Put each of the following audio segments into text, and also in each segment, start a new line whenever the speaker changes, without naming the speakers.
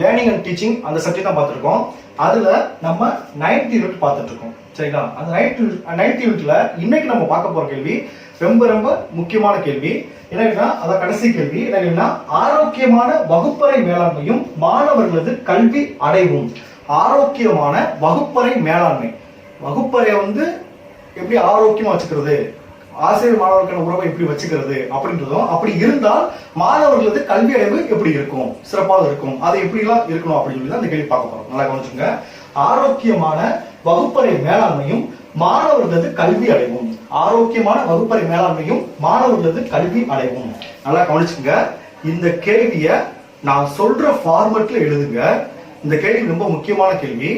Learning and teaching அந்த subject தான் பார்த்துருக்கோம். அதுல நம்ம 9th யூனிட் பார்த்துட்டு இருக்கோம். சரிங்களா? அந்த 9th யூனிட்ல இன்னைக்கு நம்ம பார்க்க போற கேள்வி ரொம்ப ரொம்ப முக்கியமான கேள்வி. என்னன்னா அதான் கடைசி கேள்வி. என்னன்னா ஆரோக்கியமான வகுப்பறை மேலாண்மையும் மாணவர்களது கல்வி அடைவும். ஆரோக்கியமான வகுப்பறை மேலாண்மை, வகுப்பறையை எப்படி ஆரோக்கியமா வச்சுக்கிறது, ஆசிரியர் மாணவர்களுக்கான உறவை எப்படி வச்சுக்கிறது அப்படின்றதும், அப்படி இருந்தால் மாணவர்களது கல்வி அடைவு எப்படி இருக்கும், சிறப்பாக இருக்கும், அதை எப்படிலாம் இருக்கணும் அப்படின்னு சொல்லி தான் இந்த கேள்வி பார்க்க போறோம். நல்லா கவனிச்சுங்க. ஆரோக்கியமான வகுப்பறை மேலாண்மையும் மாணவர்களது கல்வி அடைவும். ஆரோக்கியமான வகுப்பறை மேலாண்மையும் மாணவர்களது கல்வி அடைவும். நல்லா கவனிச்சுங்க. இந்த கேள்வியை நான் சொல்ற ஃபார்மட்ல எழுதுங்க. இந்த கேள்வி ரொம்ப முக்கியமான கேள்வி.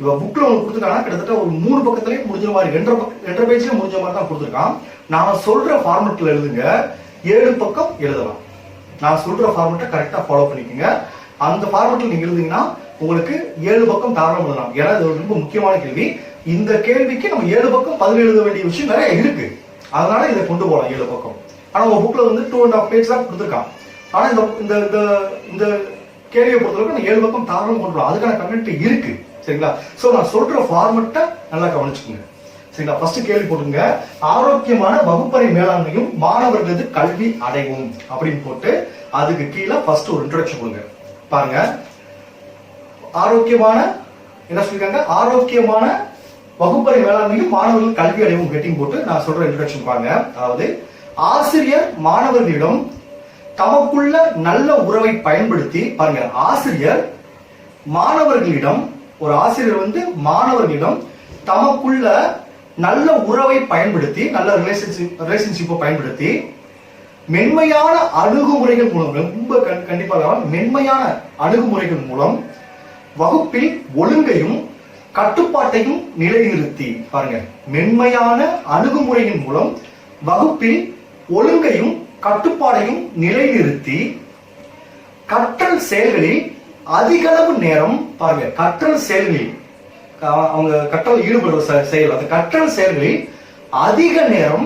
இவ புக்ல உங்களுக்கு கொடுத்துருக்காங்க, கிட்டத்தட்ட ஒரு 3 பக்கத்திலேயே முடிஞ்ச மாதிரி 2.5 பேஜ்ல முடிஞ்ச மாதிரி தான் கொடுத்துருக்கான். நான் சொல்ற ஃபார்மட்ல எழுதுங்க. 7 பக்கம் எழுதலாம். நான் சொல்ற ஃபார்மட்டை கரெக்டா ஃபாலோ பண்ணிக்கோங்க. அந்த ஃபார்மட்ல நீங்க எழுதுங்கன்னா உங்களுக்கு 7 பக்கம் தாராளம் எழுதலாம். ஏன்னா இது ரொம்ப முக்கியமான கேள்வி. இந்த கேள்விக்கு நம்ம 7 பக்கம் பதில் எழுத வேண்டிய விஷயம் நிறைய இருக்கு. அதனால இதை கொண்டு போகலாம் 7 பக்கம். ஆனா உங்க புக்ல 2.5 பேஜ் தான் கொடுத்துருக்கான். ஆனா இந்த இந்த கேள்வியை பொறுத்தவரைக்கும் நம்ம 7 பக்கம் தாராளம் கொண்டு போகலாம். அதுக்கான கமெண்ட் இருக்கு. சரிங்களா? சோ நான் சொல்ற ஃபார்மட்டை நல்லா கவனிச்சுக்கோங்க. சரிங்களா? ஃபர்ஸ்ட் கேள்வி போட்டுங்க. ஆரோக்கியமான வகுப்பறை மேலாண்மையும் மாணவர்களது கல்வி அடைவும் அப்படின்னு போட்டு அதுக்கு கீழே ஃபர்ஸ்ட் ஒரு இன்ட்ரோடக்ஷன் கொடுங்க. பாருங்க, ஆரோக்கியமான என்ன சொல்லிருக்காங்க, ஆரோக்கியமான வகுப்பறை மேலாண்மையும் மாணவர்கள் கல்வி அடைவும் ஹெட்டிங் போட்டு நான் சொல்ற இன்ட்ரோடக்ஷன் பாருங்க. அதாவது ஆசிரியர் மாணவர்களிடம் தமக்குள்ள நல்ல உறவை பயன்படுத்தி, பாருங்க, ஆசிரியர் மாணவர்களிடம், ஒரு ஆசிரியர் மாணவர்களிடம் தமக்குள்ள நல்ல உறவை பயன்படுத்தி, நல்ல ரிலேஷன்ஷிப்பை பயன்படுத்தி மென்மையான அணுகுமுறைகள் மூலம், ரொம்ப கண்டிப்பாக மென்மையான அணுகுமுறைகள் மூலம் வகுப்பில் ஒழுங்கையும் கட்டுப்பாட்டையும் நிலைநிறுத்தி, பாருங்க, மென்மையான அணுகுமுறையின் மூலம் வகுப்பில் ஒழுங்கையும் கட்டுப்பாடையும் நிலைநிறுத்தி கற்றல் செயல்களில் அதிகளவு நேரம், பாருங்க, கற்றல் செயல்களில் அவங்க கற்றல் ஈடுபடுற செயல், அந்த கற்றல் செயல்களில் அதிக நேரம்,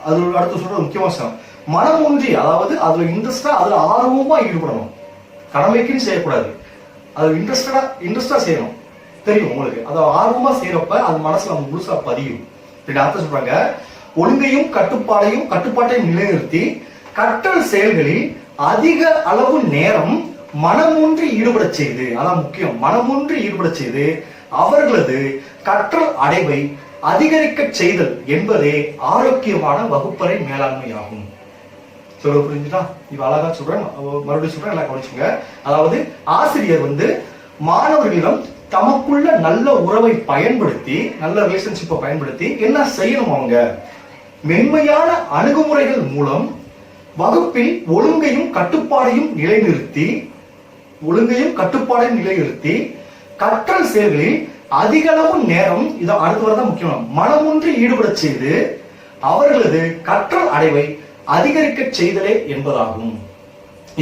அது அடுத்து சொல்ற முக்கியமான மனமொன்றி, அதாவது அதுல இன்ட்ரெஸ்டா, அதுல ஆர்வமா ஈடுபடணும். கடமைக்குன்னு செய்யக்கூடாது, அது இன்ட்ரெஸ்டா செய்யணும். தெரியும் உங்களுக்கு, அதை ஆர்வமா செய்யறப்ப அது மனசுல முழுசா பதியும். அர்த்தம் சொல்றாங்க, ஒழுங்கையும் கட்டுப்பாட்டையும் நிலைநிறுத்தி கற்றல் செயல்களில் அதிக அளவு நேரம் மனமொன்றி ஈடுபட செய்து, அதான் முக்கியம், மனமொன்றி ஈடுபட செய்து அவர்களது கற்றல் அடைவை அதிகரிக்க செய்தல் என்பதே ஆரோக்கியமான வகுப்பறை மேலாண்மை ஆகும். சொல்ல புரிஞ்சுட்டா? இப்ப அழகா சொல்றேன், மறுபடியும் சொல்றேன், நல்லா கவனிச்சுங்க. அதாவது ஆசிரியர் மாணவர்களிடம் தமக்குள்ள நல்ல உறவை பயன்படுத்தி, நல்ல ரிலேஷன்ஷிப்பை பயன்படுத்தி என்ன செய்யணும், அவங்க மென்மையான அணுகுமுறைகள் மூலம் வகுப்பில் ஒழுங்கையும் கட்டுப்பாடையும் நிலைநிறுத்தி கற்றல் செயல்களில் அதிக அளவு நேரம், இதை அடுத்து வரதான் முக்கியம், மனமொன்றி ஈடுபட செய்து அவர்களது கற்றல் அடைவை அதிகரிக்க செய்தலே என்பதாகும்.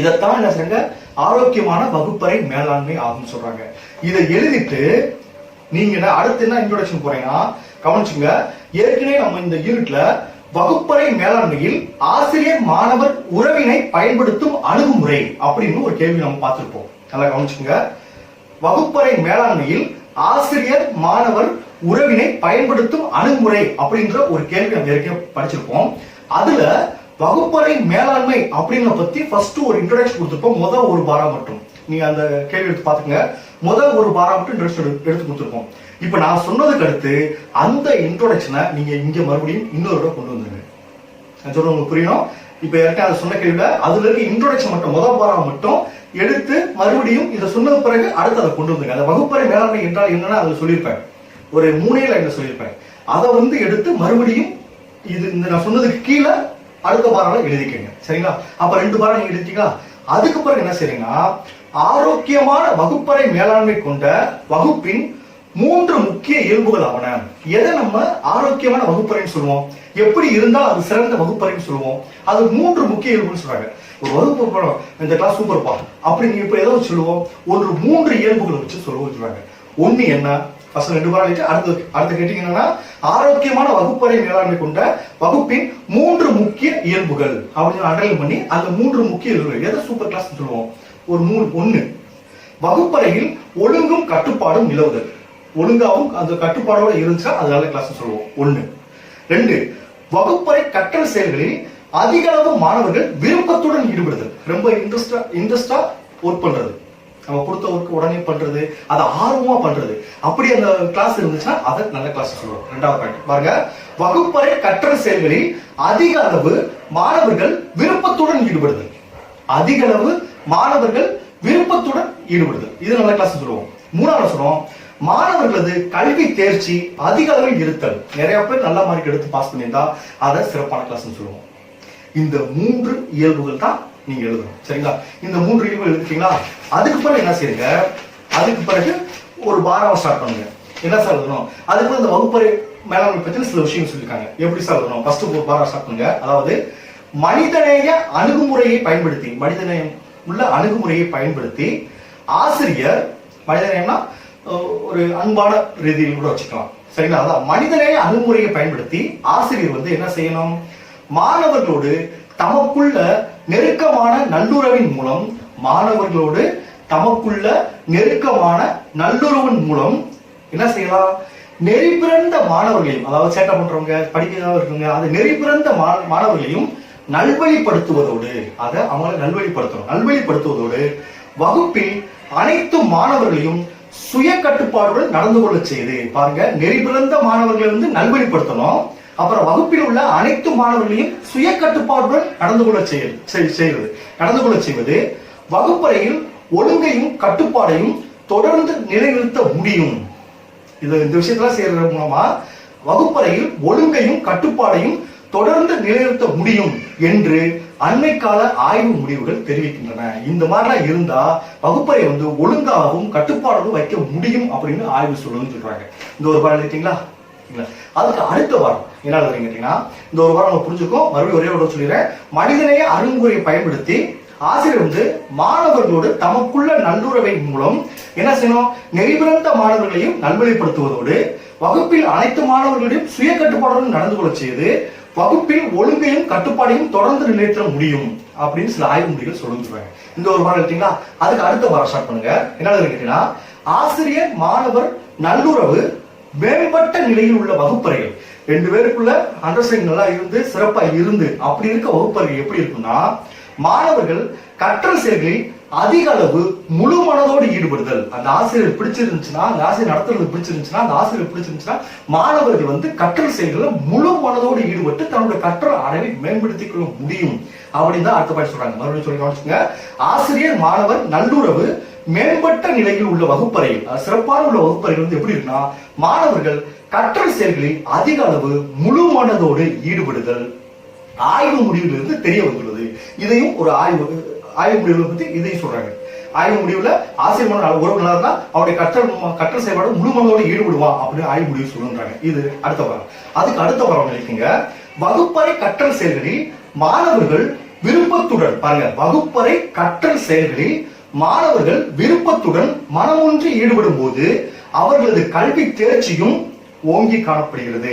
இதைத்தான் என்ன சொல்றாங்க, ஆரோக்கியமான வகுப்பறை மேலாண்மை ஆகும் சொல்றாங்க. இதை எழுதிட்டு நீங்க அடுத்து என்ன இன்ட்ரோடக்ஷன் போறீங்கன்னா கவனிச்சுங்க. ஏற்கனவே நம்ம இந்த யூனிட்ல வகுப்பறை மேலாண்மையில் ஆசிரியர் மாணவர் உறவினை பயன்படுத்தும் அணுகுமுறை அப்படின்னு ஒரு கேள்வி நம்ம பார்த்திருப்போம். நல்லா கவனிச்சுங்க. வகுப்பறை மேலாண்மையில் ஆசிரியர் மாணவர் உறவினை பயன்படுத்தும் அணுகுமுறை அப்படின்ற ஒரு கேள்வி நம்ம ஏற்கனவே படிச்சிருப்போம். அதுல வகுப்பறை மேலாண்மை அப்படின்ற பத்தி ஃபர்ஸ்ட் ஒரு இன்ட்ரோடக்ஷன் கொடுத்திருப்போம். முதல் ஒரு பாரா மட்டும் நீங்க அந்த கேள்வி எடுத்து பாத்துங்க. முதல் ஒரு பாரா மட்டும் இன்ட்ரோடக்ஷன் எடுத்து கொடுத்திருப்போம். இப்ப நான் சொன்னதுக்கு அடுத்து அந்த இன்ட்ரோடக்ஷனை நீங்க இங்க மறுபடியும் இன்னொரு கொண்டு வந்துருங்க. நான் சொல்றது உங்களுக்கு புரியணும். இப்ப ஏற்கனவே அதை சொன்ன கேள்வியில அதுல இருக்க இன்ட்ரோடக்ஷன் மட்டும், முதல் பாரா மட்டும் எடுத்து மறுபடியும் இதை சொன்னது பிறகு அடுத்து அதை கொண்டு வந்துருங்க. அந்த வகுப்பறை மேலாண்மை என்றால் என்னன்னா அதை சொல்லியிருப்பேன், ஒரு 3 லைன்ல சொல்லியிருப்பேன். அதை எடுத்து மறுபடியும் இது இந்த நான் சொன்னதுக்கு கீழே அடுத்த பாரால எழுதிக்கங்க. சரிங்களா? அப்ப 2 பாரா நீங்க எழுதிட்டீங்களா? அதுக்கு பிறகு என்ன செய்றீங்கன்னா, ஆரோக்கியமான வகுப்பறை மேலாண்மை கொண்ட வகுப்பின் 3 முக்கிய இயல்புகள் ஆவன. எதை நம்ம ஆரோக்கியமான வகுப்பறைன்னு சொல்லுவோம், எப்படி இருந்தால் அது சிறந்த வகுப்பறைன்னு சொல்லுவோம், அது 3 முக்கிய இயல்புன்னு சொல்றாங்க. ஒரு வகுப்பு இந்த கிளாஸ் சூப்பர்ப்பா அப்படி நீங்க இப்ப ஏதோ சொல்லுவோம், ஒரு 3 இயல்புகளை வச்சு சொல்லுவோம் சொல்றாங்க. ஒண்ணு என்ன, ஃபர்ஸ்ட் 2 பாரா எழுதி அடுத்து கேட்டீங்கன்னா, ஆரோக்கியமான வகுப்பறை மேலாண்மை கொண்ட வகுப்பின் 3 முக்கிய இயல்புகள் அப்படின்னு அண்டர்லைன் பண்ணி அந்த 3 முக்கிய இயல்புகள் எதை சூப்பர் கிளாஸ் சொல்லுவோம். ஒரு 1 வகுப்பறையில் ஒழுங்கும் கட்டுப்பாடும் நிலவுதல். ஒழுங்காவும் அந்த கட்டுப்பாடோட இருந்துச்சா அது நல்ல கிளாஸ் சொல்லுவோம். 1. 2, வகுப்பறை கற்றல் செயல்களில் அதிக அளவு மாணவர்கள் விருப்பத்துடன் ஈடுபடுதல். ரொம்ப இன்ட்ரெஸ்டா ஒர்க் பண்றது, நம்ம கொடுத்த ஒர்க் உடனே பண்றது, அதை ஆர்வமா பண்றது. அப்படி அந்த கிளாஸ் இருந்துச்சுன்னா அதை நல்ல கிளாஸ் சொல்லுவோம். 2வது பாயிண்ட் பாருங்க, வகுப்பறை கற்றல் செயல்களில் அதிக அளவு மாணவர்கள் விருப்பத்துடன் ஈடுபடுதல். அதிக அளவு மாணவர்கள் விருப்பத்துடன் ஈடுபடுதல், இது நல்ல கிளாஸ் சொல்லுவோம். 3வது சொல்லுவோம், மாணவர்களது கல்வி தேர்ச்சி அதிக அளவில் இருத்தல். நிறைய பேர் நல்ல மார்க் எடுத்து பாஸ் பண்ணியிருந்தா அதை சிறப்பான கிளாஸ் சொல்லுவோம். இந்த 3 இயல்புகள் தான் நீங்க எழுதணும். சரிங்களா? இந்த 3 இயல்புகள் எழுதிட்டீங்களா? அதுக்கு பிறகு என்ன செய்யுங்க, அதுக்கு பிறகு ஒரு பாராவை ஸ்டார்ட் பண்ணுங்க. என்ன சார் எழுதணும்? அதுக்கு இந்த வகுப்பறை மேலாண்மை பற்றி சில விஷயம் சொல்லியிருக்காங்க. எப்படி சார் எழுதணும்? ஃபர்ஸ்ட் ஒரு பாரா ஸ்டார்ட் பண்ணுங்க. அதாவது மனிதநேய அணுகுமுறையை பயன்படுத்தி, மனிதநேயம் உள்ள அணுகுமுறையை பயன்படுத்தி ஆசிரியர், மனிதநேயம்னா ஒரு அன்பான ரீதியில் கூட வச்சுக்கலாம். சரிங்களா? அதான் மனிதநேய அணுகுமுறையை பயன்படுத்தி ஆசிரியர் என்ன செய்யணும், மாணவர்களோடு தமக்குள்ள நெருக்கமான நல்லுறவின் மூலம், மாணவர்களோடு தமக்குள்ள நெருக்கமான நல்லுறவின் மூலம் என்ன செய்யலாம், நெறி பிறந்த மாணவர்களையும், அதாவது சேட்டை பண்றவங்க, படிக்கிறதா இருக்கவங்க, அது நெறி பிறந்த மாணவர்களையும் நல்வழிப்படுத்துவதோடு, அதை அவங்களை நல்வழிப்படுத்துவதோடு வகுப்பில் அனைத்து மாணவர்களையும் சுய கட்டுப்பாடுடன் நடந்து கொள்ள செய்து. பாருங்க, நெறி பிறந்த மாணவர்களை நல்வழிப்படுத்தணும், அப்புறம் வகுப்பில் உள்ள அனைத்து மாணவர்களையும் சுய கட்டுப்பாடுடன் நடந்து கொள்ள செய்வது வகுப்பறையில் ஒழுங்கையும் கட்டுப்பாடையும் தொடர்ந்து நிலைநிறுத்த முடியும். இந்த விஷயத்துல செய்யறது மூலமா வகுப்பறையில் ஒழுங்கையும் கட்டுப்பாடையும் தொடர்ந்து நிலைநிறுத்த முடியும் என்று அண்மை கால ஆய்வு முடிவுகள் தெரிவிக்கின்றன. இந்த மாதிரிலாம் இருந்தா வகுப்பறை ஒழுங்காகவும் கட்டுப்பாடும் வைக்க முடியும் அப்படின்னு ஆய்வு சொல்றாங்க. இந்த ஒரு பாடம் எழுதிட்டீங்களா? அதுக்கு அடுத்த வாரம் என்ன எழுதுறீங்கன்னா, இந்த ஒரு வாரம் நம்ம புரிஞ்சுக்கோ. மறுபடியும் ஒரே ஒரு சொல்லிடுறேன். மனிதநேய அணுகுமுறையை பயன்படுத்தி ஆசிரியர் மாணவர்களோடு தமக்குள்ள நல்லுறவை மூலம் என்ன செய்யணும், நெறிபிறந்த மாணவர்களையும் நல்வழிப்படுத்துவதோடு வகுப்பில் அனைத்து மாணவர்களையும் சுய கட்டுப்பாடுடன் நடந்து கொள்ள செய்து வகுப்பில் ஒழுங்கையும் கட்டுப்பாடையும் தொடர்ந்து நிலைநிறுத்த முடியும் அப்படின்னு சில ஆய்வு முடிவுகள் சொல்லுங்க. இந்த ஒரு வாரம் எடுத்தீங்களா? அதுக்கு அடுத்த வாரம் ஸ்டார்ட் பண்ணுங்க. என்ன கேட்டீங்கன்னா, ஆசிரியர் மாணவர் நல்லுறவு மேம்பட்ட நிலையில் உள்ள வகுப்பறைகள், 2 பேருக்குள்ள அண்டர்ஸ்டாண்டிங் நல்லா இருந்து சிறப்பா இருந்து அப்படி இருக்க வகுப்பறைகள் எப்படி இருக்குன்னா, மாணவர்கள் கற்றல் செயல்களில் அதிக அளவு முழு மனதோடு ஈடுபடுதல். அந்த ஆசிரியர் பிடிச்சிருந்துச்சுன்னா, அந்த ஆசிரியர் நடத்துறது பிடிச்சிருந்துச்சுன்னா, அந்த ஆசிரியர் பிடிச்சிருந்துச்சுன்னா மாணவர்கள் கற்றல் செயல்களில் முழு மனதோடு ஈடுபட்டு தன்னுடைய கற்றல் அளவை மேம்படுத்திக் கொள்ள முடியும் அப்படின்னு தான் அடுத்த பாயிண்ட் சொல்றாங்க. மறுபடியும் சொல்லி கவனிச்சுங்க. ஆசிரியர் மாணவர் நல்லுறவு மேம்பட்ட நிலையில் உள்ள வகுப்பறையில், சிறப்பான உள்ள வகுப்பறைகள் எப்படி இருக்குன்னா, மாணவர்கள் கற்றல் செயல்களில் அதிக அளவு முழு மனதோடு ஈடுபடுதல் ஆய்வு முடிவிலிருந்து தெரிய வந்துள்ளது. இதையும் ஒரு ஆய்வு முடிவுகளை பத்தி இதையும் சொல்றாங்க. ஆய்வு முடிவுல ஆசிரியர் உறவு நல்லா இருந்தா அவருடைய கற்றல் செயல்பாடு முழு மனதோடு ஈடுபடுவான் அப்படின்னு ஆய்வு முடிவு சொல்லுறாங்க. இது அடுத்த வாரம். அதுக்கு அடுத்த வாரம் நினைக்கீங்க, வகுப்பறை கற்றல் செயல்களில் மாணவர்கள் விருப்பத்துடன், பாருங்க, வகுப்பறை கற்றல் செயல்களில் மாணவர்கள் விருப்பத்துடன் மனமொன்றி ஈடுபடும் போது அவர்களது கல்வி தேர்ச்சியும் ஓங்கி காணப்படுகிறது.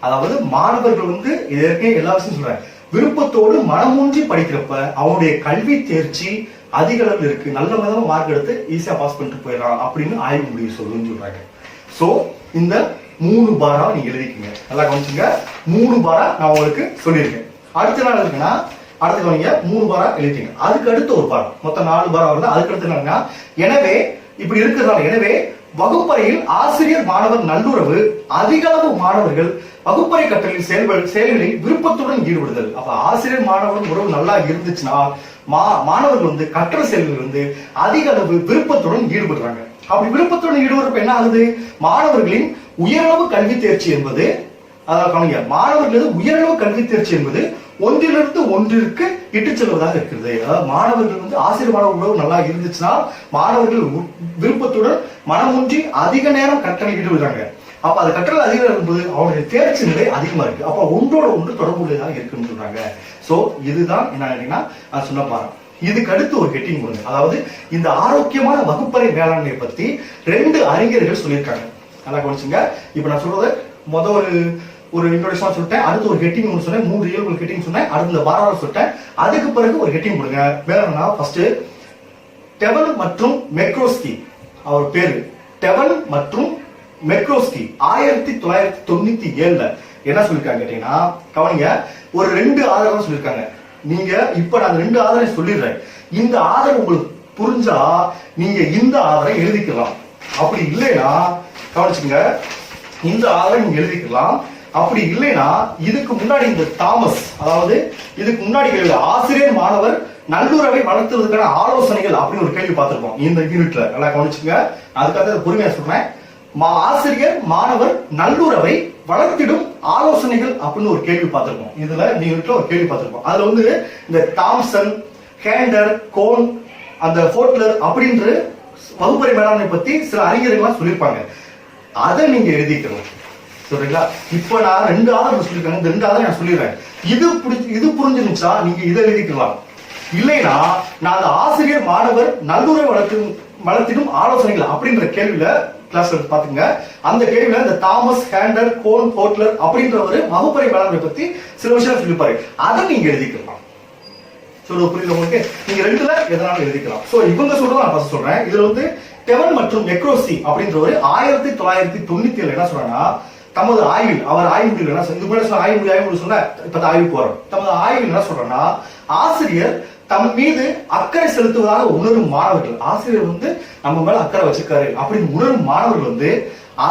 அதாவது மாணவர்கள் இதற்கே எல்லா விஷயம் சொல்றாங்க, விருப்பத்தோடு மனமூன்றி படிக்கிறப்ப அவனுடைய கல்வி தேர்ச்சி அதிக அளவில் இருக்கு, நல்ல விதமா மார்க் எடுத்து ஈஸியா பாஸ் பண்ணிட்டு போயிடலாம் அப்படின்னு ஆய்வு முடிவு சொல்றாங்க. சோ இந்த 3 பாரா நீங்க எழுதிக்கீங்க. நல்லா கவனிச்சுங்க. 3 பாரா நான் உங்களுக்கு சொல்லியிருக்கேன். அடுத்த நாள் இருக்குன்னா அடுத்து கவனிங்க, 3 பாரா எழுதிட்டீங்க. அதுக்கு அடுத்து ஒரு பாரம், மொத்தம் 4 பாரா வருது. அதுக்கு அடுத்து என்னன்னா, எனவே இப்படி இருக்கிறதால, எனவே வகுப்பறையில் ஆசிரியர் மாணவர் நல்லுறவு அதிக அளவு மாணவர்கள் வகுப்பறை கற்றலில் செயல்களில் விருப்பத்துடன் ஈடுபடுதல். அப்ப ஆசிரியர் மாணவர் உறவு நல்லா இருந்துச்சுன்னா மாணவர்கள் கற்றல் செயல்களில் அதிக அளவு விருப்பத்துடன் ஈடுபடுறாங்க. அப்படி விருப்பத்துடன் ஈடுபடுறப்ப என்ன ஆகுது, மாணவர்களின் உயர்ளவு கல்வி தேர்ச்சி என்பது, அதாவது மாணவர்களது உயர்ளவு கல்வி தேர்ச்சி என்பது ஒன்றிலிருந்து ஒன்றிற்கு இட்டு செல்வதாக இருக்கிறது. அதாவது மாணவர்கள் ஆசிரியர் மாணவர் உறவு நல்லா இருந்துச்சுன்னா மாணவர்கள் விருப்பத்துடன் மனமொன்றி அதிக நேரம் கற்றலில் ஈடுபடுறாங்க. அப்ப அது கற்றல் அதிகம் இருக்கும்போது அவனுடைய தேர்ச்சி நிலை அதிகமா இருக்கு. அப்ப ஒன்றோட ஒன்று தொடர்புடையதாக இருக்குன்னு சொல்றாங்க. சோ இதுதான் என்ன சொன்ன பாரம். இதுக்கு அடுத்து ஒரு ஹெட்டிங் கொடுங்க. அதாவது இந்த ஆரோக்கியமான வகுப்பறை மேலாண்மை பத்தி 2 அறிஞர்கள் சொல்லியிருக்காங்க. நல்லா கவனிச்சுங்க. இப்ப நான் சொல்றது ஒரு இன்ட்ரோடக்ஷன் சொல்லிட்டேன், அடுத்து ஒரு ஹெட்டிங் ஒன்று சொன்னேன், 3 இயல்புகள் ஹெட்டிங் சொன்னேன், அடுத்து இந்த பாராவை சொல்லிட்டேன். அதுக்கு பிறகு ஒரு ஹெட்டிங் கொடுங்க. வேற ஃபர்ஸ்ட் டெவல் மற்றும் மெக்ரோஸ்கி, அவர் பேரு டெவல் மற்றும் மெக்ரோஸ்கி 1997 என்ன சொல்லிருக்காங்க கேட்டீங்கன்னா, கவனிங்க, ஒரு 2 ஆதாரம் சொல்லிருக்காங்க. நீங்க இப்ப நான் 2 ஆதாரம் சொல்லிடுறேன். இந்த ஆதாரம் உங்களுக்கு புரிஞ்சா நீங்க இந்த ஆதாரம் எழுதிக்கலாம். அப்படி இல்லைன்னா கவனிச்சுங்க, இந்த ஆதாரம் நீங்க எழுதிக்கலாம். அப்படி இல்லைன்னா இதுக்கு முன்னாடி இந்த தாமஸ், அதாவது இதுக்கு முன்னாடி கேள்வி ஆசிரியர் மாணவர் நல்லுறவை வளர்த்துவதற்கான ஆலோசனைகள் அப்படின்னு ஒரு கேள்வி பார்த்திருக்கோம் இந்த யூனிட்ல. நல்லா கவனிச்சுங்க, அதுக்காக பொறுமையா சொல்றேன். ஆசிரியர் மாணவர் நல்லுறவை வளர்த்திடும் ஆலோசனைகள் அப்படின்னு ஒரு கேள்வி பார்த்திருக்கோம். இதுல இந்த யூனிட்ல ஒரு கேள்வி பார்த்திருக்கோம். அதுல வந்து இந்த தாம்சன், ஹேண்டர், கோன், அந்த ஃபோட்லர் அப்படின்ற வகுப்பறை மேலாண்மை பத்தி சில அறிஞர்கள் சொல்லியிருப்பாங்க. அதை நீங்க எழுதிக்கணும். சொல்றீங்களா? இப்ப நான் 2 ஆதாரம் சொல்லிருக்காங்க. இந்த 2 ஆதாரம் நான் சொல்லிடுறேன். இது புரிஞ்சிருந்துச்சா நீங்க இதை எழுதிக்கலாம். இல்லைன்னா நான் அந்த ஆசிரியர் மாணவர் நல்லுறவை வளர்த்திடும் ஆலோசனைகள் அப்படின்ற கேள்வியில கிளாஸ்ல பாத்துங்க. அந்த கேள்வியில இந்த தாமஸ், ஹேண்டர், கோன், ஃபோட்லர் அப்படின்றவரு வகுப்பறை மேலாண்மை பத்தி சில விஷயம் சொல்லிப்பாரு. அதை நீங்க எழுதிக்கலாம். புரியுது உங்களுக்கு? நீங்க 2ல எதனாலும் எழுதிக்கலாம். சோ இவங்க சொல்றத நான் ஃபர்ஸ்ட் சொல்றேன். இதுல வந்து டெவல் மற்றும் மெக்ரோஸ்கி அப்படின்றவரு 1997 என்ன சொல்றாங்கன்னா, தமது ஆய்வில், அவர் ஆய்வு என்ன சொல்ல, ஆய்வு சொன்ன இப்ப ஆய்வுக்கு வரும். தமது ஆய்வில் என்ன சொல்றேன்னா, ஆசிரியர் தம் மீது அக்கறை செலுத்துவதாக உணரும் மாணவர்கள், ஆசிரியர் வந்து நம்ம மேல அக்கறை வச்சிருக்காரு அப்படின்னு உணரும் மாணவர்கள் வந்து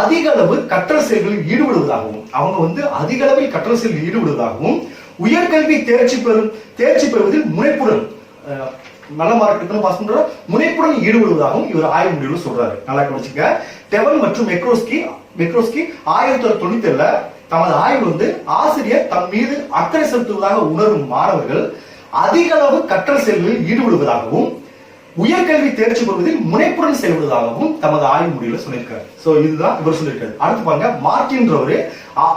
அதிக அளவு கற்றல் செயல்களில் ஈடுபடுவதாகவும், அவங்க வந்து அதிக அளவில் கற்றல் செயலில் ஈடுபடுவதாகவும், உயர்கல்வி தேர்ச்சி பெறுவதில் முனைப்புடன், நல்ல மார்க் எடுக்கணும், பாஸ் பண்ற முனைப்புடன் ஈடுபடுவதாகவும் இவர் ஆய்வு முடிவில் சொல்றாரு. நல்லா கவனிச்சுங்க. டெவல் மற்றும் மெக்ரோஸ்கி 1997 தமது ஆய்வு வந்து ஆசிரியர் தம் மீது அக்கறை செலுத்துவதாக உணரும் மாணவர்கள் அதிக அளவு கற்றல் செயல்களில் ஈடுபடுவதாகவும், உயர்கல்வி தேர்ச்சி பெறுவதில் முனைப்புடன் செயல்படுவதாகவும் தமது ஆய்வு முடிவில் சொல்லியிருக்காரு. சோ இதுதான் இவர் சொல்லியிருக்காரு. அடுத்து பாருங்க, மார்டின்றவரு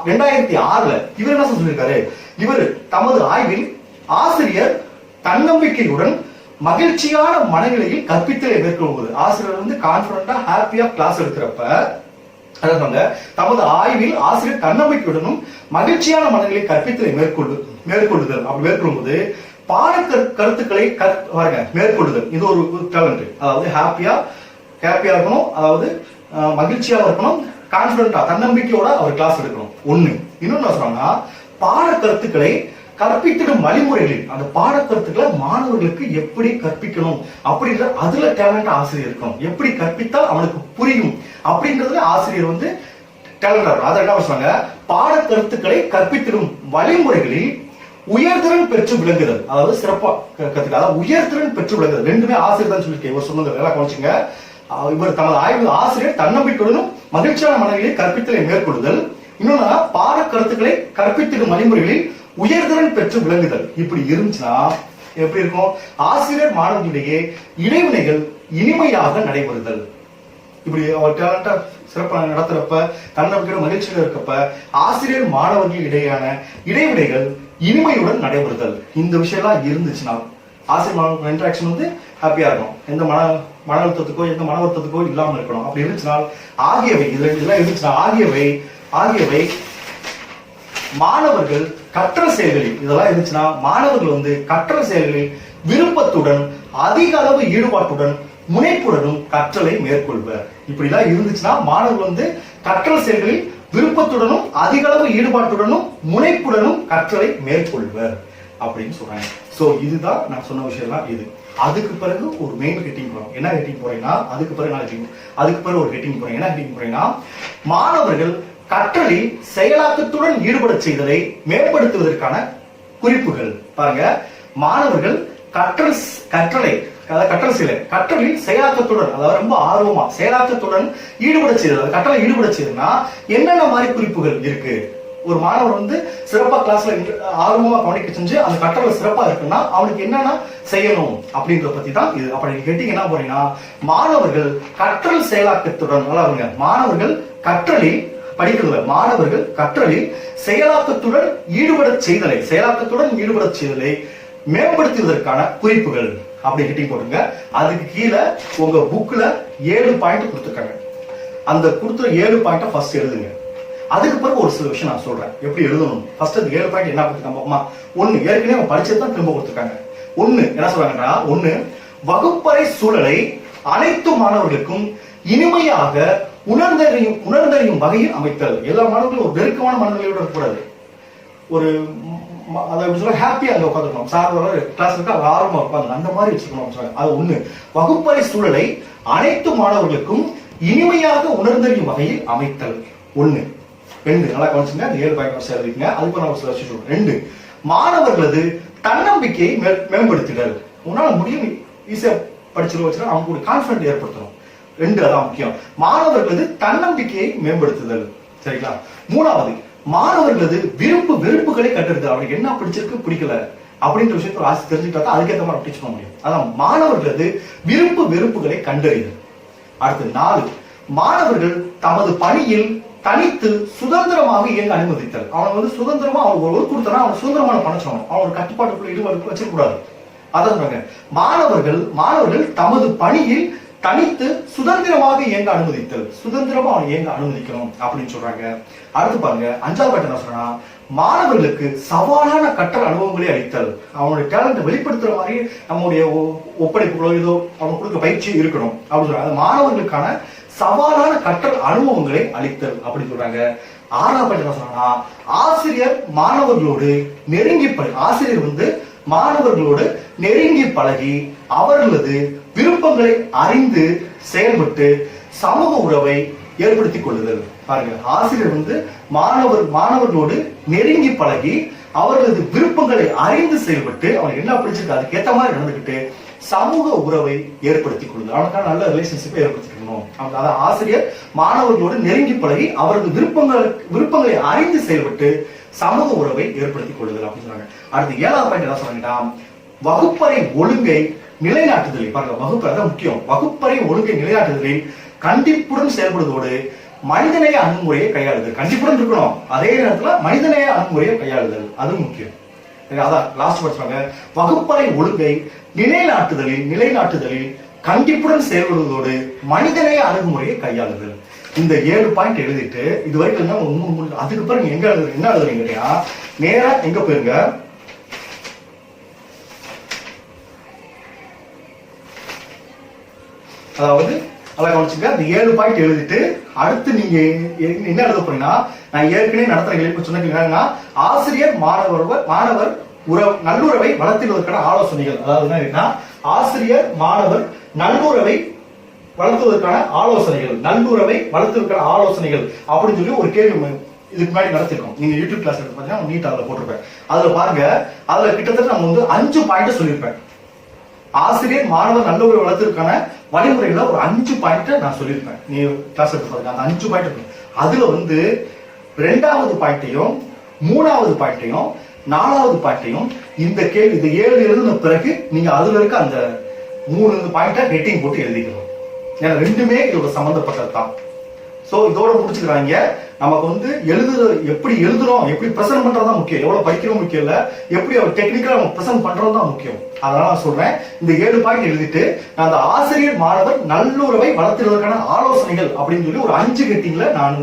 2006 இவர் என்ன சொல்லியிருக்காரு, இவர் தமது ஆய்வில் ஆசிரியர் தன்னம்பிக்கையுடன் மகிழ்ச்சியான மனநிலையில் கற்பித்தலை மேற்கொள்வது, ஆசிரியர் வந்து கான்பிடண்டா ஹாப்பியா கிளாஸ் எடுக்கிறப்ப, தமது ஆய்வில் ஆசிரியர் தன்னம்பிக்கையுடனும் மகிழ்ச்சியான மனநிலை கற்பித்தலை மேற்கொள்ளுதல் அப்படி மேற்கொள்ளும்போது பாட கருத்துக்களை மேற்கொள்ளுதல், இது ஒரு டேலண்ட். அதாவது ஹாப்பியா இருக்கணும், அதாவது மகிழ்ச்சியா இருக்கணும், கான்பிடண்டா தன்னம்பிக்கையோட அவர் கிளாஸ் எடுக்கணும். ஒண்ணு. இன்னொன்னு சொல்றாங்கன்னா, பாட கருத்துக்களை கற்பித்திடும் வழிமுறைகளில் அந்த பாட கருத்துக்களை மாணவர்களுக்கு எப்படி கற்பிக்கணும் அப்படின்ற அதுல டேலண்ட் ஆசிரியர் இருக்கணும். எப்படி கற்பித்தால் அவனுக்கு புரியும் அப்படின்றதுல ஆசிரியர் வந்து டேலண்டா இருக்கும். அதை என்ன சொல்றாங்க, பாட கருத்துக்களை கற்பித்திடும் வழிமுறைகளில் உயர்திறன் பெற்று விளங்குதல், அதாவது சிறப்பா கத்துக்க, அதாவது உயர்திறன் பெற்று விளங்குதல். ரெண்டுமே ஆசிரியர் தான் சொல்லியிருக்கேன். இவர் சொன்னது எல்லாம் கவனிச்சுங்க. இவர் தமது ஆய்வு ஆசிரியர் தன்னம்பிக்கையுடனும் மகிழ்ச்சியான மனநிலையை கற்பித்தலை மேற்கொள்ளுதல், இன்னொன்னா பாட கருத்துக்களை கற்பித்திடும் வழிமுறைகளில் உயர்திறன் பெற்று விளங்குதல். இப்படி இருந்துச்சுன்னா எப்படி இருக்கும், ஆசிரியர் மாணவர்களிடையே இடைவினைகள் இனிமையாக நடைபெறுதல். இப்படி அவர் டேலண்டா சிறப்பாக நடத்துறப்ப, தன்னம்பிக்கையோட மகிழ்ச்சியாக இருக்கப்ப ஆசிரியர் மாணவர்கள் இடையான இடைவினைகள் இனிமையுடன் நடைபெறுதல். இந்த விஷயம் எல்லாம் இருந்துச்சுன்னா ஆசிரியர் மாணவர்கள் இன்டராக்ஷன் வந்து ஹாப்பியா இருக்கும், எந்த மன அழுத்தத்துக்கோ எந்த மன வருத்தத்துக்கோ இல்லாமல் இருக்கணும். அப்படி இருந்துச்சுன்னா ஆகியவை இதெல்லாம் இருந்துச்சுன்னா ஆகியவை மாணவர்கள் கற்றல் செயல்களில், இதெல்லாம் இருந்துச்சுன்னா மாணவர்கள் வந்து கற்றல் செயல்களில் விருப்பத்துடன் அதிக அளவு ஈடுபாட்டுடன் முனைப்புடனும் கற்றலை மேற்கொள்வர். இப்படிலாம் இருந்துச்சுன்னா மாணவர்கள் வந்து கற்றல் செயல்களில் விருப்பத்துடனும் அதிக அளவு ஈடுபாட்டுடனும் முனைப்புடனும் கற்றலை மேற்கொள்வர் அப்படின்னு சொல்றாங்க. சோ இதுதான் நான் சொன்ன விஷயம் இது. அதுக்கு பிறகு ஒரு மெயின் ஹெட்டிங் போறோம். என்ன ஹெட்டிங் போறீங்கன்னா, அதுக்கு பிறகு ஒரு ஹெட்டிங் போறேன். என்ன ஹெட்டிங் போறீங்கன்னா, மாணவர்கள் கற்றலில் செயலாக்கத்துடன் ஈடுபட செய்தலை மேம்படுத்துவதற்கான குறிப்புகள். பாருங்க, மாணவர்கள் கற்றலில் செயலாக்கத்துடன், அதாவது ரொம்ப ஆர்வமா செயலாக்கத்துடன் ஈடுபட செய்தல், கற்றலை ஈடுபட செய்ததுன்னா என்னென்ன மாதிரி குறிப்புகள் இருக்கு. ஒரு மாணவர் வந்து சிறப்பா கிளாஸ்ல ஆர்வமா கவனிக்க செஞ்சு அந்த கற்றல சிறப்பா இருக்குன்னா அவனுக்கு என்னென்ன செய்யணும் அப்படின்றத பத்தி தான் இது. அப்படி கேட்டீங்க என்ன போறீங்கன்னா, மாணவர்கள் கற்றல் செயலாக்கத்துடன், மாணவர்கள் கற்றலில் படிக்கிறதுல மாணவர்கள் கற்றலில் செயலாக்கத்துடன் ஈடுபட செய்தலை மேம்படுத்துவதற்கான குறிப்புகள் அப்படி ஹெட்டிங் போட்டுங்க. அதுக்கு கீழே உங்க புக்ல 7 பாயிண்ட் கொடுத்துருக்காங்க. அந்த கொடுத்துற 7 பாயிண்ட ஃபர்ஸ்ட் எழுதுங்க. அதுக்கு பிறகு ஒரு சில விஷயம் நான் சொல்றேன் எப்படி எழுதணும். ஃபர்ஸ்ட் அந்த 7 பாயிண்ட் என்ன கொடுத்துருக்காங்க. ஒண்ணு, ஏற்கனவே படிச்சது தான் திரும்ப கொடுத்துருக்காங்க. ஒண்ணு என்ன சொல்றாங்கன்னா, ஒண்ணு, வகுப்பறை சூழலை அனைத்து மாணவர்களுக்கும் இனிமையாக உணர்ந்தறியும் வகையில் அமைத்தல். எல்லா மாணவர்களும் ஒரு நெருக்கமான மனநிலையோட இருக்கக்கூடாது. ஒரு ஹாப்பியா அங்க உட்காந்துக்கணும். சார் கிளாஸ் இருக்கா ஆர்வமா உட்காந்து அந்த மாதிரி வச்சுக்கணும். அது ஒண்ணு. வகுப்பறை சூழலை அனைத்து மாணவர்களுக்கும் இனிமையாக உணர்ந்தறியும் வகையில் அமைத்தல். ஒண்ணு. 2 நல்லா கவனிச்சுங்க. அந்த 7 பாயிண்ட் எழுதிக்கங்க. அதுக்கு நான் சில விஷயம் 2 மாணவர்களது தன்னம்பிக்கையை மேம்படுத்திடல். உன்னால முடியும், ஈஸியா படிச்சு வச்சுன்னா அவங்க ஒரு கான்பிடன்ட் ஏற்படுத்தணும். 2 அதான் முக்கியம். மாணவர்களது தன்னம்பிக்கையை மேம்படுத்துதல். சரிங்களா? 3வது மாணவர்களது வெறுப்புகளை கண்டறிதல். அவருக்கு என்ன பிடிச்சிருக்கு பிடிக்கல அப்படின்ற விஷயத்த ஆசி தெரிஞ்சுக்கிட்டா அதுக்கேற்ற மாதிரி டீச் பண்ண முடியும். அதான் மாணவர்களது வெறுப்புகளை கண்டறிதல். அடுத்து 4 மாணவர்கள் தமது பணியில் தனித்து சுதந்திரமாக இயங்க அனுமதித்தல். அவன் சுதந்திரமா அவங்க ஒரு கொடுத்தனா அவன் சுதந்திரமான பண்ண சொல்லணும். அவன் ஒரு கட்டுப்பாட்டுக்குள்ள ஈடுபாடு வச்சிருக்கூடாது. அதான் மாணவர்கள் தமது பணியில் தனித்து சுதந்திரமாக இயங்க அனுமதித்தல். சுதந்திரமா அவன் இயங்க அனுமதிக்கணும் அப்படின்னு சொல்றாங்க. அடுத்து பாருங்க 5வது பாயிண்ட் என்ன சொல்றா, மாணவர்களுக்கு சவாலான கற்றல் அனுபவங்களை அளித்தல். அவனுடைய டேலண்ட் வெளிப்படுத்துற மாதிரி நம்முடைய ஒப்படைப்புகளோ ஏதோ அவன் கொடுக்க பயிற்சி இருக்கணும் அப்படின்னு சொல்றாங்க. மாணவர்களுக்கான சவாலான கற்றல் அனுபவங்களை அளித்தல் அப்படின்னு சொல்றாங்க. 6வது பாயிண்ட் என்ன சொல்றாங்கன்னா, ஆசிரியர் மாணவர்களோடு நெருங்கி ஆசிரியர் மாணவர்களோடு நெருங்கி பழகி அவர்களது விருப்பங்களை அறிந்து செயல்பட்டு சமூக உறவை ஏற்படுத்திக் கொள்ளுதல். பாருங்க, ஆசிரியர் மாணவர்களோடு நெருங்கி பழகி அவர்களது விருப்பங்களை அறிந்து செயல்பட்டு அவனுக்கு என்ன பிடிச்சிருக்கு அதுக்கு ஏற்ற மாதிரி நடந்துகிட்டு சமூக உறவை ஏற்படுத்திக் கொள்ளுதல். அவனுக்கான நல்ல ரிலேஷன்ஷிப்பை ஏற்படுத்திக்கணும். அதாவது ஆசிரியர் மாணவர்களோடு நெருங்கி பழகி அவரது விருப்பங்களை அறிந்து செயல்பட்டு சமூக உறவை ஏற்படுத்திக் கொள்ளுதல் அப்படின்னு சொன்னாங்க. அடுத்து 7வது பாயிண்ட் என்ன சொன்னாங்கன்னா, வகுப்பறை ஒழுங்கை நிலைநாட்டுதலில். பாருங்க, வகுப்பறை தான் முக்கியம். வகுப்பறை ஒழுங்கை நிலைநாட்டுதலில் கண்டிப்புடன் செயல்படுவதோடு மனிதநேய அணுகுமுறையை கையாளுதல். கண்டிப்புடன் இருக்கணும், அதே நேரத்துல மனிதநேய அணுகுமுறையை கையாளுதல் அது முக்கியம். அதான் லாஸ்ட் படிச்சாங்க, வகுப்பறை ஒழுங்கை நிலைநாட்டுதலில் கண்டிப்புடன் செயல்படுவதோடு மனிதநேய அணுகுமுறையை கையாளுதல். இந்த 7 பாயிண்ட் எழுதிட்டு இது வரைக்கும் அதுக்கு பிறகு எங்க என்ன எழுதுறீங்க கேட்டா, நேரா எங்க போயிருங்க, அதாவது அதான் கவனிச்சுங்க. இந்த 7 பாயிண்ட் எழுதிட்டு அடுத்து நீங்க என்ன எழுத போறீங்கன்னா, நான் ஏற்கனவே நடத்துற கேள்வி சொன்னீங்கன்னா, ஆசிரியர் மாணவர் நல்லுறவை வளர்த்துவதற்கான ஆலோசனைகள். அதாவது ஆசிரியர் மாணவர் நல்லுறவை வளர்த்துவதற்கான ஆலோசனைகள் அப்படின்னு சொல்லி ஒரு கேள்வி இதுக்கு முன்னாடி நடத்திருக்கோம். நீங்க யூடியூப் கிளாஸ் எடுத்து பாத்தீங்கன்னா நீட் அதுல போட்டிருப்பேன். அதுல பாருங்க, அதுல கிட்டத்தட்ட நம்ம 5 பாயிண்ட் சொல்லியிருப்பேன். ஆசிரியர் மாணவர் நல்லுறவை வளர்த்துவதற்கான வழிமுறைகளை ஒரு 5 பாயிண்ட் நான் சொல்லியிருப்பேன். நீ கிளாஸ் எடுத்து பாருங்க, அந்த 5 பாயிண்ட் அதுல 2வது பாயிண்ட்டையும் 3வது பாயிண்ட்டையும் 4வது பாயிண்ட்டையும் இந்த கேள்வி இந்த 7 எழுதின பிறகு நீங்க அதுல இருக்க அந்த 3 பாயிண்ட ஹெட்டிங் போட்டு எழுதிக்கலாம். ஏன்னா 2மே இதோட சம்பந்தப்பட்டது தான். சோ இதோட முடிச்சுக்கிறாங்க. நமக்கு எப்படி எழுதுறோம், எப்படி பிரசன்ட் பண்றதுதான் முக்கியம். எவ்வளவு படிக்கிறோம் முக்கியம் இல்ல, எப்படி டெக்னிக்கலா நம்ம பிரசன்ட் பண்றதும் தான் முக்கியம். அதனால நான் சொல்றேன், இந்த 7 பாயிண்ட் எழுதிட்டு நான் அந்த ஆசிரியர் மாணவர் நல்லுறவை வளர்த்துவதற்கான ஆலோசனைகள் அப்படின்னு சொல்லி ஒரு 5 ஹெட்டிங்ல நான்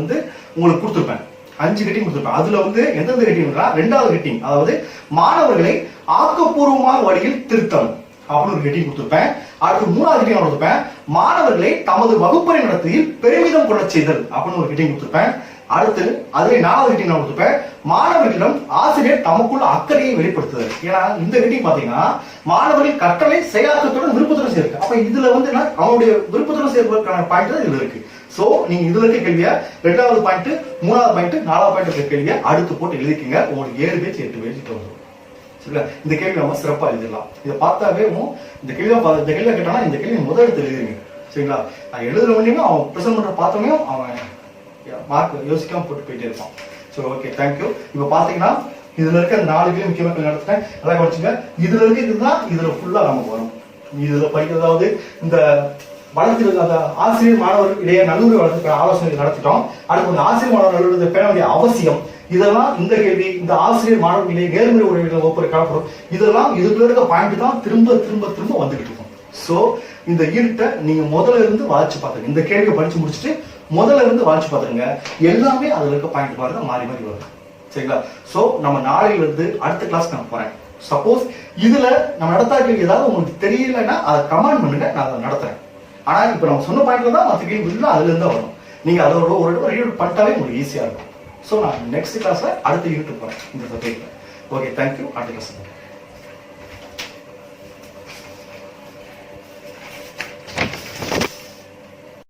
உங்களுக்கு கொடுத்துருப்பேன். 5 ஹெட்டிங் கொடுத்துருப்பேன். அதுல எந்தெந்த ஹெட்டிங்னா, 2வது ஹெட்டிங் அதாவது மாணவர்களை ஆக்கப்பூர்வமான வழியில் திருத்தம் அப்படின்னு ஒரு ஹெட்டிங் கொடுத்துருப்பேன். அடுத்து 3வது ஹெட்டிங் கொடுத்துருப்பேன், மாணவர்களை தமது வகுப்பறை நடத்தையில் பெருமிதம் கொள்ள செய்தல் அப்படின்னு ஒரு ஹெட்டிங் கொடுத்துருப்பேன். அடுத்து அதுல 4வது ஹெட்டிங் கொடுத்துருப்பேன், மாணவர்களிடம் ஆசிரியர் தமக்குள்ள அக்கறையை வெளிப்படுத்துதல். ஏன்னா இந்த ஹெட்டிங் பாத்தீங்கன்னா மாணவர்கள் கற்றலை செயலாக்கத்துடன் விருப்பத்துடன் சேர்க்கு. அப்ப இதுல அவனுடைய விருப்பத்துடன் சேர்ப்பதற்கான பாயிண்ட் தான் இதுல இருக்கு. சோ நீங்க இதுல இருக்க கேள்வியா 2வது பாயிண்ட் 3வது பாயிண்ட் 4வது பாயிண்ட் இருக்க கேள்வியா அடுத்து போட்டு எழுதிக்கங்க. உங்களுக்கு 7 பேஜ் 8 பேஜ் வந்துடும். சரிங்களா? இந்த கேள்வி நம்ம சிறப்பா எழுதிடலாம். இதை பார்த்தாவே இந்த கேள்வி கேட்டானா இந்த கேள்வி முதல் எழுதிருங்க. சரிங்களா? அது எழுதுற வேண்டியும் அவன் பிரசன்ட் பண்ற பார்த்தோமே அவன் மார்க் யோசிக்காம போட்டு போயிட்டே இருப்பான். சரி, ஓகே, தேங்க்யூ. இப்ப பாத்தீங்கன்னா இதுல இருக்க 4 கேள்வி முக்கியமாக நடத்துட்டேன். நல்லா கவனிச்சுங்க. இதுல இருக்க இதுதான் இதுல ஃபுல்லா நமக்கு வரும். இதுல படிக்கிறதாவது இந்த வளர்த்து அந்த ஆசிரியர் மாணவர் இடையே நல்லுறவு வளர்த்து ஆலோசனை நடத்திட்டோம். அடுத்து ஆசிரியர் மாணவர் நல்லுறவு பேண வேண்டிய அவசியம், இதெல்லாம் இந்த கேள்வி, இந்த ஆசிரியர் மாணவர் இடையே நேர்முறை உறவுகளை ஒவ்வொரு காலப்படும், இதெல்லாம் இதுக்குள்ள இருக்க பாயிண்ட் தான் திரும்ப திரும்ப திரும்ப வந்துகிட்டு இருக்கும். சோ இந்த யூனிட்டை நீங்க முதல்ல இருந்து வாசிச்சு பாத்துங்க. இந்த கேள்வியை படிச்சு முடிச்சுட்டு முதல்ல இருந்து வாசிச்சு பாத்துருங்க. எல்லாமே அதுல இருக்க பாயிண்ட் பாருங்க மாறி மாறி வரும். சரிங்களா? சோ நம்ம நாளையில இருந்து அடுத்த கிளாஸ் நான் போறேன். சப்போஸ் இதுல நம்ம நடத்தாக்க ஏதாவது உங்களுக்கு தெரியலன்னா அதை கமெண்ட் பண்ணுங்க, நான் அதை நடத்துறேன். ஆனா இப்ப நம்ம சொன்ன பாயிண்ட்ல தான் மற்ற கேள்வி அதுல இருந்தா வரும். நீங்க அதோட ஒரு ரீட் பண்ணிட்டாவே உங்களுக்கு ஈஸியா இருக்கும். ஸோ நான் நெக்ஸ்ட் கிளாஸ்ல அடுத்த யூனிட் போறேன் இந்த சப்ஜெக்ட்ல. Okay, thank you. அடுத்த கிளாஸ்